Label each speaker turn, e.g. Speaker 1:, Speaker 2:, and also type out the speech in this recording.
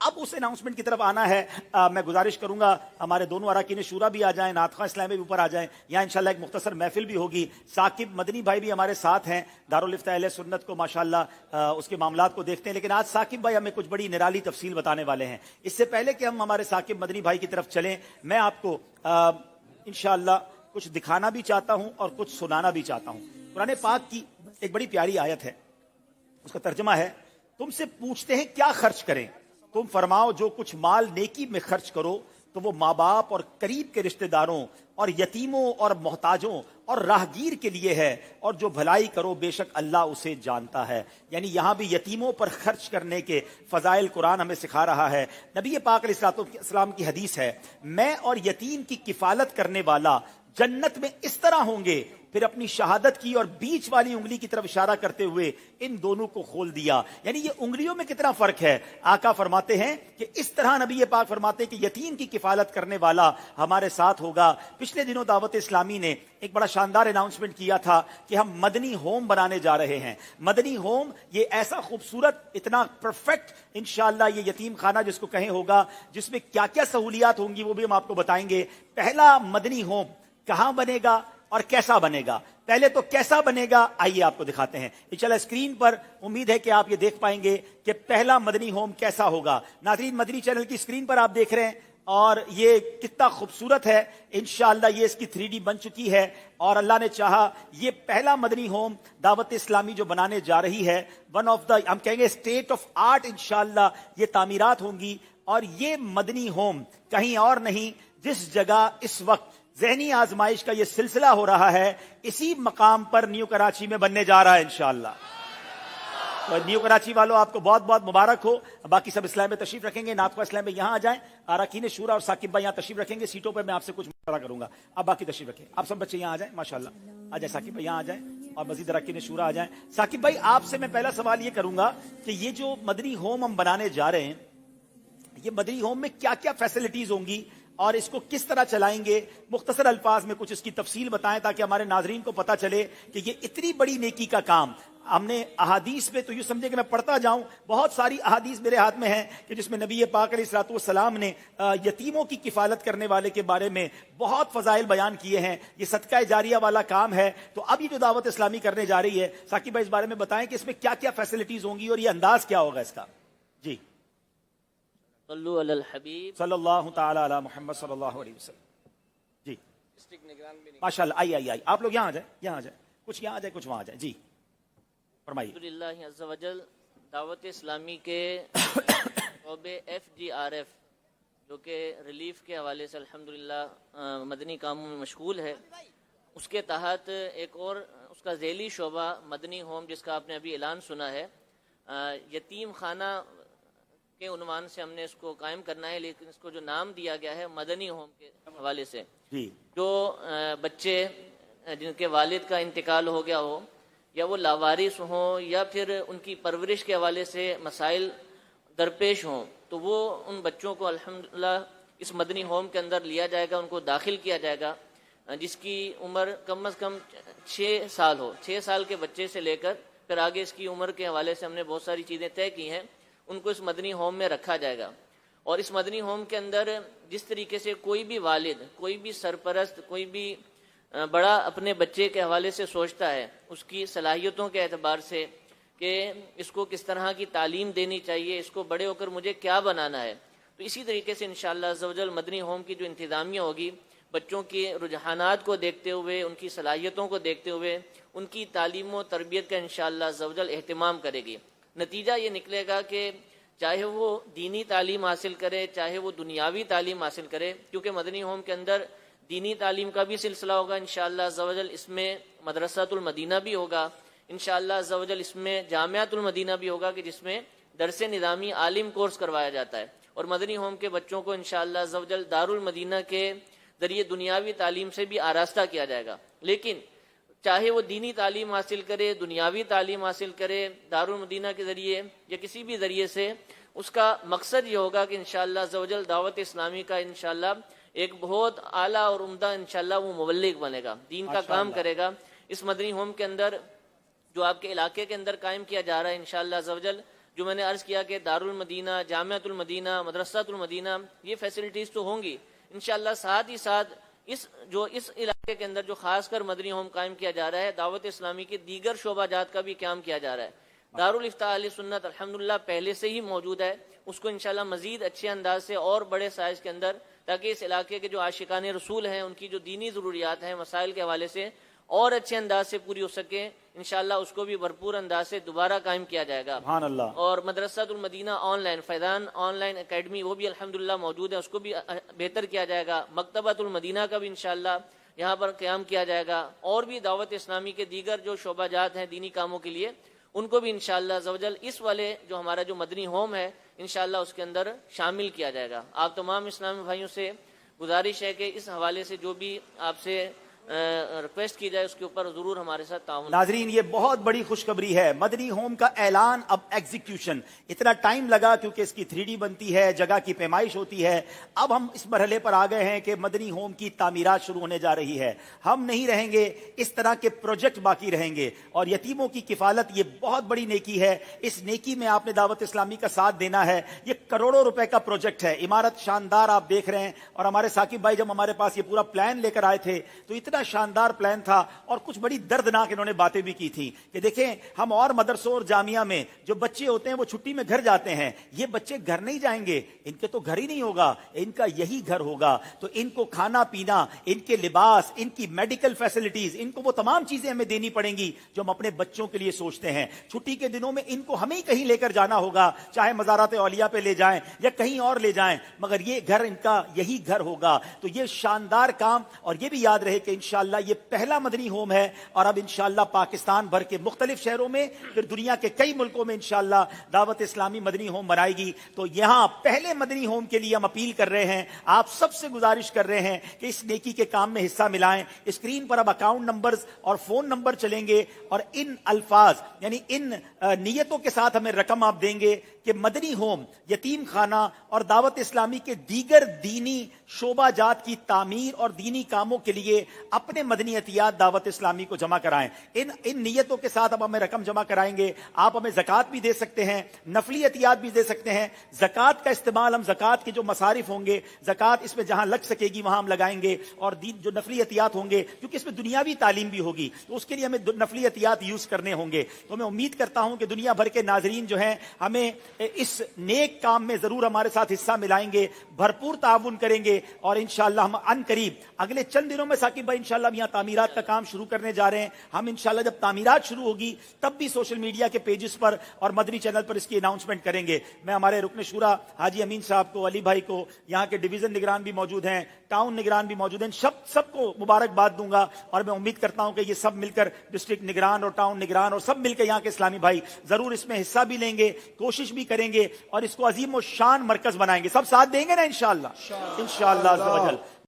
Speaker 1: اب उस अनाउंसमेंट की तरफ आना है। मैं गुजारिश करूंगा हमारे दोनों अरकान शूरा भी आ जाएं, नातखा इस्लाम भी ऊपर आ जाएं। यहाँ इंशाल्लाह एक मुख्तसर महफिल भी होगी। साकिब मदनी भाई भी हमारे साथ हैं, दारुल इफ्ता अहले सुन्नत को माशाल्लाह उसके मामलात को देखते हैं। लेकिन आज साकिब भाई हमें कुछ बड़ी निराली तफसील बताने वाले हैं। इससे पहले कि हम हमारे साकिब मदनी भाई की तरफ चलें, मैं आपको इंशाल्लाह कुछ दिखाना भी चाहता हूं और कुछ सुनाना भी चाहता हूं। कुरान पाक की एक बड़ी प्यारी आयत है, उसका तर्जमा है, तुमसे पूछते हैं क्या खर्च करें, तुम फरमाओ जो कुछ माल नेकी में खर्च करो तो वो माँ बाप और करीब के रिश्तेदारों और यतीमों और मोहताजों और राहगीर के लिए है, और जो भलाई करो बेशक अल्लाह उसे जानता है। यानी यहां भी यतीमों पर खर्च करने के फजाइल कुरान हमें सिखा रहा है। नबी पाक अलैहिस्सलाम की हदीस है, मैं और यतीम की किफालत करने वाला जन्नत में इस तरह होंगे। फिर अपनी शहादत की और बीच वाली उंगली की तरफ इशारा करते हुए इन दोनों को खोल दिया। यानी ये उंगलियों में कितना फर्क है। आका फरमाते हैं कि इस तरह नबी पाक फरमाते हैं कि यतीम की किफालत करने वाला हमारे साथ होगा। पिछले दिनों दावत इस्लामी ने एक बड़ा शानदार अनाउंसमेंट किया था कि हम मदनी होम बनाने जा रहे हैं। मदनी होम ये ऐसा खूबसूरत, इतना परफेक्ट इंशाअल्लाह ये यतीम खाना जिसको कहें होगा, जिसमें क्या क्या सहूलियात होंगी वो भी हम आपको बताएंगे। पहला मदनी होम कहां बनेगा और कैसा बनेगा। पहले तो कैसा बनेगा आइए आपको दिखाते हैं। इंशाल्लाह स्क्रीन पर उम्मीद है कि आप ये देख पाएंगे कि पहला मदनी होम कैसा होगा। नाज़रीन, मदनी चैनल की स्क्रीन पर आप देख रहे हैं और ये कितना खूबसूरत है। इंशाअल्लाह ये इसकी 3D बन चुकी है और अल्लाह ने चाहा ये पहला मदनी होम दावत इस्लामी जो बनाने जा रही है, वन ऑफ द हम कहेंगे स्टेट ऑफ आर्ट इंशाअल्लाह ये तामीरात होंगी। और ये मदनी होम कहीं और नहीं, जिस जगह इस वक्त ज़हनी आजमाइश का ये सिलसिला हो रहा है, इसी मकाम पर न्यू कराची में बनने जा रहा है इंशाअल्लाह। तो न्यू कराची वालों आपको बहुत बहुत मुबारक हो। बाकी सब इस्लाम में तशरीफ रखेंगे, नातखा इस्लाम में यहाँ आ जाएं। अरकान शूरा और साकिब भाई यहाँ तशरीफ रखेंगे। सीटों पर मैं आपसे कुछ मशवरा करूंगा, आप बाकी तशरीफ रखें। आप सब बच्चे यहाँ आ जाएं, माशाल्लाह आ जाए। साकिब भाई यहाँ आ जाएं और मजीद अरकान शूरा आ जाएं। साकिब भाई, आपसे मैं पहला सवाल ये करूंगा कि ये जो मदनी होम हम बनाने जा रहे हैं, ये मदनी होम में क्या क्या फैसिलिटीज होंगी और इसको किस तरह चलाएंगे। मुख्तसर अल्फाज में कुछ इसकी तफसील बताएं ताकि हमारे नाजरीन को पता चले कि ये इतनी बड़ी नेकी का काम हमने अहादीस में तो यूं समझे कि मैं पढ़ता जाऊं, बहुत सारी अहादीस मेरे हाथ में है कि जिसमें नबी पाक अलैहिस्सलाम ने यतीमों की किफालत करने वाले के बारे में बहुत फजाइल बयान किए हैं। ये सदका जारिया वाला काम है। तो अब ये जो दावत इस्लामी करने जा रही है, साकिब भाई इस बारे में बताएं कि इसमें क्या क्या फैसिलिटीज होंगी और ये अंदाज क्या होगा इसका। जी,
Speaker 2: सल्लु अलल हबीब
Speaker 1: सल्लल्लाहु ताला अला मुहम्मद सल्लल्लाहु अलैहि वसल्लम। जी माशाल्लाह, आइए आइए आप लोग यहाँ आ जाए, यहाँ आ जाए, कुछ यहाँ आ जाए कुछ वहाँ आ जाए। जी फरमाइए।
Speaker 2: अल्हम्दुलिल्लाह अज़्ज़ा वजल दावत इस्लामी के शोबे FGRF जो कि रिलीफ के हवाले से अल्हम्दुलिल्लाह मदनी कामों में मशगूल है, उसके तहत एक और उसका ज़ैली शोबा मदनी होम जिसका आपने अभी ऐलान सुना है, यतीम खाना के उन्वान से हमने इसको कायम करना है। लेकिन इसको जो नाम दिया गया है मदनी होम के हवाले से, जो बच्चे जिनके वालिद का इंतकाल हो गया हो या वो लावारिस हों या फिर उनकी परवरिश के हवाले से मसाइल दरपेश हों, तो वो उन बच्चों को अल्हम्दुलिल्लाह इस मदनी होम के अंदर लिया जाएगा, उनको दाखिल किया जाएगा, जिसकी उम्र कम से कम 6 साल हो। 6 साल के बच्चे से लेकर फिर आगे इसकी उम्र के हवाले से हमने बहुत सारी चीज़ें तय की हैं, उनको इस मदनी होम में रखा जाएगा। और इस मदनी होम के अंदर जिस तरीके से कोई भी वालिद, कोई भी सरपरस्त, कोई भी बड़ा अपने बच्चे के हवाले से सोचता है, उसकी सलाहियतों के एतबार से कि इसको किस तरह की तालीम देनी चाहिए, इसको बड़े होकर मुझे क्या बनाना है, तो इसी तरीके से इंशाअल्लाह अज़्ज़ा वजल मदनी होम की जो इंतज़ामिया होगी, बच्चों के रुझानात को देखते हुए, उनकी सलाहियतों को देखते हुए उनकी तालीम व तरबियत का इंशाअल्लाह अज़्ज़ा वजल एहतिमाम करेगी। नतीजा ये निकलेगा कि चाहे वो दीनी तालीम हासिल करे, चाहे वो दुनियावी तालीम हासिल करे, क्योंकि मदनी होम के अंदर दीनी तालीम का भी सिलसिला होगा इंशाअल्लाह अज़्ज़ा वजल, इसमें मदरसातुल मदीना भी होगा इंशाअल्लाह अज़्ज़ा वजल, इसमें जामियातुल मदीना भी होगा कि जिसमें दरस निज़ामी आलिम कोर्स करवाया जाता है। और मदनी होम के बच्चों को इंशाअल्लाह अज़्ज़ा वजल दारुल मदीना के ज़रिए दुनियावी तालीम से भी आरास्ता किया जाएगा। लेकिन चाहे वो दीनी तालीम हासिल करे, दुनियावी तालीम हासिल करे दारुल मदीना के ज़रिए या किसी भी ज़रिए से, उसका मकसद ये होगा कि इंशाअल्लाह अज़्ज़ा वजल दावत इस्लामी का इंशाअल्लाह एक बहुत आला और उम्दा इंशाअल्लाह वो मुबल्लिग बनेगा, दीन का काम करेगा। इस मदनी होम के अंदर जो आपके इलाके के अंदर कायम किया जा रहा है इंशाअल्लाह अज़्ज़ा वजल, جو میں نے عرض کیا کہ دارالمدینہ، جامعۃ المدینہ، مدرسۃ المدینہ، یہ فیسلٹیز تو ہوں گی انشاءاللہ۔ ساتھ ہی ساتھ اس علاقے کے اندر جو خاص کر مدنی ہوم قائم کیا جا رہا ہے، دعوت اسلامی کے دیگر شعبہ جات کا بھی قیام کیا جا رہا ہے۔ دارالافتاء اہل سنت الحمدللہ پہلے سے ہی موجود ہے، اس کو انشاءاللہ مزید اچھے انداز سے اور بڑے سائز کے اندر، تاکہ اس علاقے کے جو عاشقان رسول ہیں ان کی جو دینی ضروریات ہیں مسائل کے حوالے سے اور اچھے انداز سے پوری ہو سکے، انشاءاللہ اس کو بھی بھرپور انداز سے دوبارہ قائم کیا جائے گا۔
Speaker 1: سبحان اللہ۔
Speaker 2: اور مدرسۃ المدینہ on line, Faizan on line academy وہ بھی الحمدللہ موجود ہے، اس کو بھی بہتر کیا جائے گا۔ مکتبۃ المدینہ کا بھی انشاءاللہ یہاں پر قیام کیا جائے گا، اور بھی دعوت اسلامی کے دیگر جو شعبہ جات ہیں دینی کاموں کے لیے ان کو بھی انشاءاللہ عزوجل اس والے جو ہمارا جو مدنی ہوم ہے انشاءاللہ اس کے اندر شامل کیا جائے گا۔ آپ تمام اسلامی بھائیوں سے گزارش ہے کہ اس حوالے سے جو بھی آپ سے ریکویسٹ کی جائے اس کے اوپر ضرور ہمارے ساتھ تعاون۔
Speaker 1: ناظرین یہ بہت بڑی خوشخبری ہے، مدنی ہوم کا اعلان اب ایگزیکیوشن، اتنا ٹائم لگا کیونکہ اس کی 3D بنتی ہے، جگہ کی پیمائش ہوتی ہے، اب ہم اس مرحلے پر آ گئے ہیں کہ مدنی ہوم کی تعمیرات شروع ہونے جا رہی ہے۔ ہم نہیں رہیں گے، اس طرح کے پروجیکٹ باقی رہیں گے، اور یتیموں کی کفالت یہ بہت بڑی نیکی ہے، اس نیکی میں آپ نے دعوت اسلامی کا ساتھ دینا ہے۔ یہ کروڑوں روپے کا پروجیکٹ ہے، عمارت شاندار آپ دیکھ رہے ہیں، اور ہمارے ثاقب بھائی جب ہمارے پاس یہ پورا پلان لے کر آئے تھے تو اتنا شاندار پلان تھا، اور کچھ بڑی دردناک انہوں نے باتیں بھی کی تھی کہ دیکھیں ہم اور مدرسوں اور جامعہ میں جو بچے ہوتے ہیں وہ چھٹی میں گھر جاتے ہیں، یہ بچے گھر نہیں جائیں گے، ان کے تو گھر ہی نہیں ہوگا، ان کا یہی گھر ہوگا، تو ان کو کھانا پینا، ان کے لباس، ان کی میڈیکل فیسلٹیز، ان کو وہ تمام چیزیں ہمیں دینی پڑیں گی جو ہم اپنے بچوں کے لیے سوچتے ہیں۔ چھٹی کے دنوں میں ان کو ہمیں ہی کہیں لے کر جانا ہوگا، چاہے مزارات اولیاء پہ لے جائیں یا کہیں اور لے جائیں، مگر یہ گھر ان کا یہی گھر ہوگا۔ تو یہ شاندار کام، اور یہ بھی یاد رہے کہ انشاءاللہ یہ پہلا مدنی ہوم ہے، اور اب انشاءاللہ پاکستان بھر کے مختلف شہروں میں، پھر دنیا کے کئی ملکوں میں انشاءاللہ دعوت اسلامی مدنی ہوم بنائے گی۔ تو یہاں پہلے مدنی ہوم کے لیے ہم اپیل کر رہے ہیں، آپ سب سے گزارش کر رہے ہیں کہ اس نیکی کے کام میں حصہ ملائیں۔ اسکرین پر اب اکاؤنٹ نمبرز اور فون نمبر چلیں گے، اور ان الفاظ یعنی ان نیتوں کے ساتھ ہمیں رقم آپ دیں گے کہ مدنی ہوم، یتیم خانہ اور دعوت اسلامی کے دیگر دینی شعبہ جات کی تعمیر اور دینی کاموں کے لیے اپنے مدنی عطیات دعوت اسلامی کو جمع کرائیں۔ ان نیتوں کے ساتھ اب ہمیں رقم جمع کرائیں گے۔ آپ ہمیں زکوٰۃ بھی دے سکتے ہیں، نفلی عطیات بھی دے سکتے ہیں۔ زکوٰۃ کا استعمال ہم زکوٰۃ کے جو مصارف ہوں گے، زکوٰۃ اس میں جہاں لگ سکے گی وہاں ہم لگائیں گے، اور جو نفلی عطیات ہوں گے کیونکہ اس میں دنیاوی تعلیم بھی ہوگی تو اس کے لیے ہمیں نفلی عطیات یوز کرنے ہوں گے۔ تو میں امید کرتا ہوں کہ دنیا بھر کے ناظرین جو ہیں ہمیں اس نیک کام میں ضرور ہمارے ساتھ حصہ ملائیں گے، بھرپور تعاون کریں گے، اور انشاءاللہ ہم ان قریب اگلے چند دنوں میں ثاقب بھائی انشاءاللہ یہاں تعمیرات کا کام شروع کرنے جا رہے ہیں۔ ہم انشاءاللہ جب تعمیرات شروع ہوگی تب بھی سوشل میڈیا کے پیجز پر اور مدنی چینل پر اس کی اناؤنسمنٹ کریں گے۔ میں ہمارے رکن شورا حاجی امین صاحب کو، علی بھائی کو، یہاں کے ڈویژن نگران بھی موجود ہیں، ٹاؤن نگران بھی موجود ہیں، سب کو مبارکباد دوں گا، اور میں امید کرتا ہوں کہ یہ سب مل کر ڈسٹرکٹ نگران اور ٹاؤن نگران اور سب مل کے یہاں کے اسلامی بھائی ضرور اس میں حصہ بھی لیں گے، کوشش بھی کریں گے، اور اس کو عظیم و شان مرکز بنائیں گے۔ سب ساتھ دیں گے نا انشاءاللہ؟ انشاءاللہ عز و جل۔